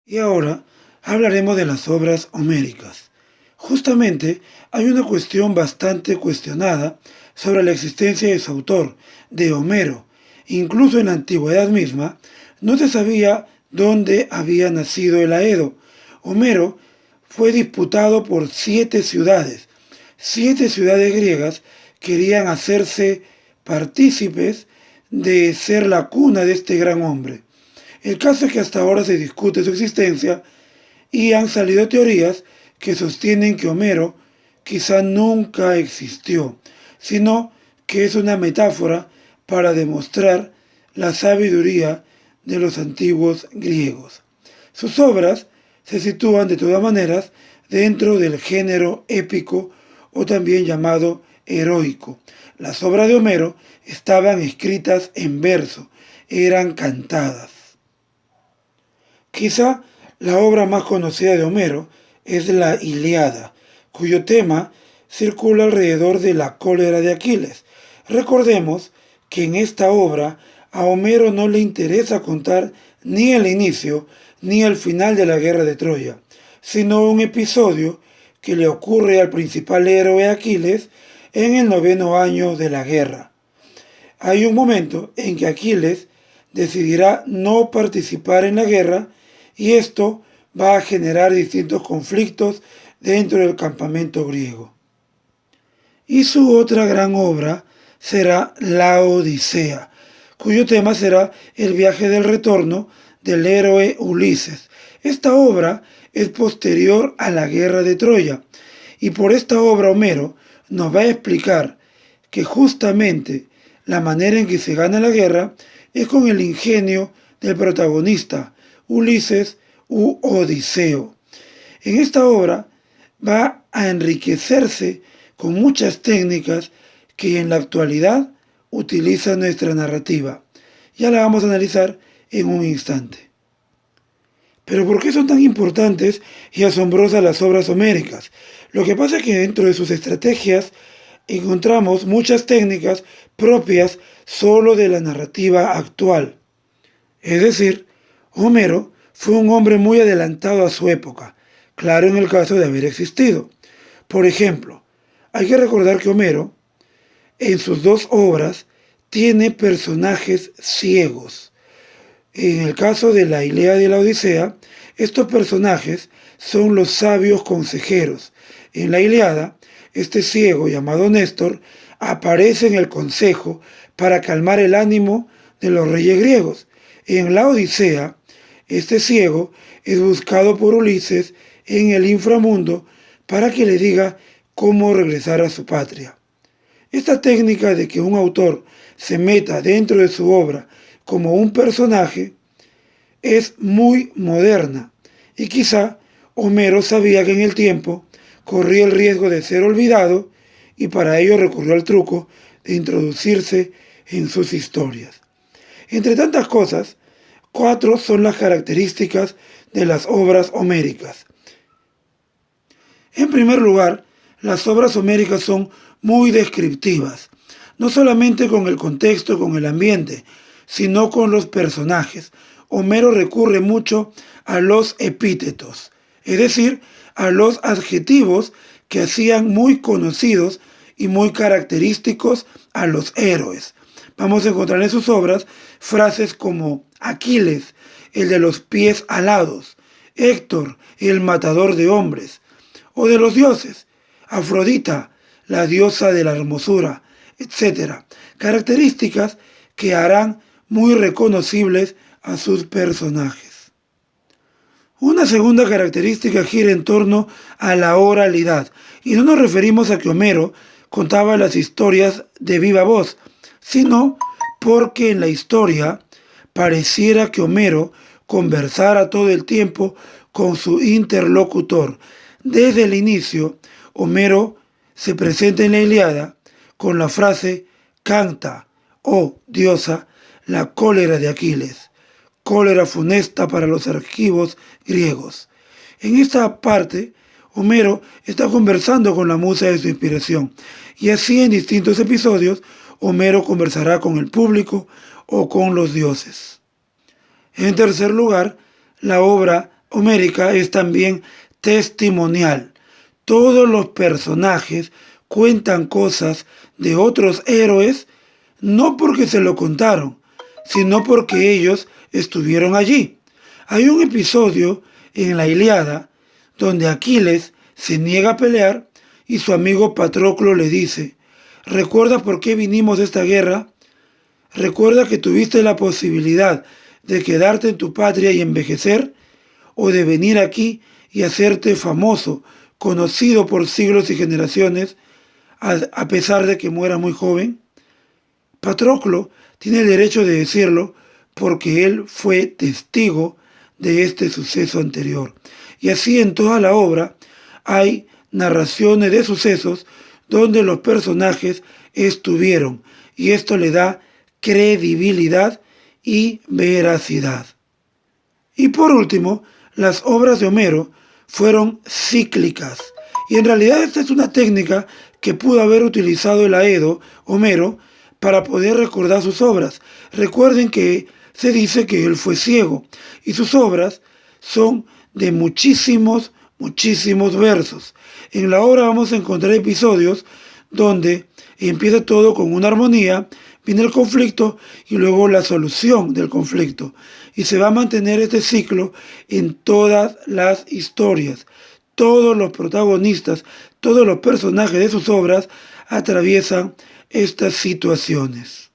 Y ahora hablaremos de las obras homéricas. Justamente hay una cuestión bastante cuestionada sobre la existencia de su autor, de Homero. Incluso en la antigüedad misma no se sabía dónde había nacido el Aedo. Homero fue disputado por siete ciudades griegas querían hacerse partícipes de ser la cuna de este gran hombre. El caso es que hasta ahora se discute su existencia y han salido teorías que sostienen que Homero quizá nunca existió, sino que es una metáfora para demostrar la sabiduría de los antiguos griegos. Sus obras se sitúan de todas maneras dentro del género épico o también llamado heroico. Las obras de Homero estaban escritas en verso, eran cantadas. Quizá la obra más conocida de Homero es la Ilíada, cuyo tema circula alrededor de la cólera de Aquiles. Recordemos que en esta obra a Homero no le interesa contar ni el inicio ni el final de la guerra de Troya, sino un episodio que le ocurre al principal héroe Aquiles en el 9º año de la guerra. Hay un momento en que Aquiles decidirá no participar en la guerra y esto va a generar distintos conflictos dentro del campamento griego. Y su otra gran obra será la Odisea, cuyo tema será el viaje del retorno del héroe Ulises. Esta obra es posterior a la guerra de Troya y por esta obra Homero nos va a explicar que justamente la manera en que se gana la guerra es con el ingenio del protagonista, Ulises u Odiseo. En esta obra va a enriquecerse con muchas técnicas que en la actualidad utiliza nuestra narrativa. Ya la vamos a analizar en un instante. Pero ¿por qué son tan importantes y asombrosas las obras homéricas? Lo que pasa es que dentro de sus estrategias encontramos muchas técnicas propias solo de la narrativa actual. Es decir, Homero fue un hombre muy adelantado a su época, claro en el caso de haber existido. Por ejemplo, hay que recordar que Homero, en sus dos obras, tiene personajes ciegos. En el caso de la Ilíada y la Odisea, estos personajes son los sabios consejeros. En la Ilíada, este ciego llamado Néstor aparece en el consejo para calmar el ánimo de los reyes griegos. En la Odisea, este ciego es buscado por Ulises en el inframundo para que le diga cómo regresar a su patria. Esta técnica de que un autor se meta dentro de su obra como un personaje es muy moderna y quizá Homero sabía que en el tiempo corría el riesgo de ser olvidado y para ello recurrió al truco de introducirse en sus historias. Entre tantas cosas, 4 son las características de las obras homéricas. En primer lugar, las obras homéricas son muy descriptivas, no solamente con el contexto, con el ambiente, sino con los personajes. Homero recurre mucho a los epítetos, es decir, a los adjetivos que hacían muy conocidos y muy característicos a los héroes. Vamos a encontrar en sus obras frases como Aquiles, el de los pies alados, Héctor, el matador de hombres, o de los dioses, Afrodita, la diosa de la hermosura, etc. Características que harán muy reconocibles a sus personajes. Una segunda característica gira en torno a la oralidad, y no nos referimos a que Homero contaba las historias de viva voz, sino porque en la historia pareciera que Homero conversara todo el tiempo con su interlocutor. Desde el inicio, Homero se presenta en la Ilíada con la frase «Canta, oh diosa, la cólera de Aquiles», cólera funesta para los argivos griegos. En esta parte, Homero está conversando con la musa de su inspiración, y así en distintos episodios, Homero conversará con el público o con los dioses. En tercer lugar, la obra homérica es también testimonial. Todos los personajes cuentan cosas de otros héroes no porque se lo contaron, sino porque ellos estuvieron allí. Hay un episodio en la Ilíada donde Aquiles se niega a pelear y su amigo Patroclo le dice: ¿recuerdas por qué vinimos a esta guerra? ¿Recuerda que tuviste la posibilidad de quedarte en tu patria y envejecer, o de venir aquí y hacerte famoso, conocido por siglos y generaciones, a pesar de que mueras muy joven? Patroclo tiene el derecho de decirlo porque él fue testigo de este suceso anterior. Y así en toda la obra hay narraciones de sucesos donde los personajes estuvieron, y esto le da credibilidad y veracidad. Y por último, las obras de Homero fueron cíclicas. Y en realidad esta es una técnica que pudo haber utilizado el Aedo, Homero, para poder recordar sus obras. Recuerden que se dice que él fue ciego y sus obras son de muchísimos versos. En la obra vamos a encontrar episodios donde empieza todo con una armonía, viene el conflicto y luego la solución del conflicto. Y se va a mantener este ciclo en todas las historias. Todos los protagonistas, todos los personajes de sus obras atraviesan estas situaciones.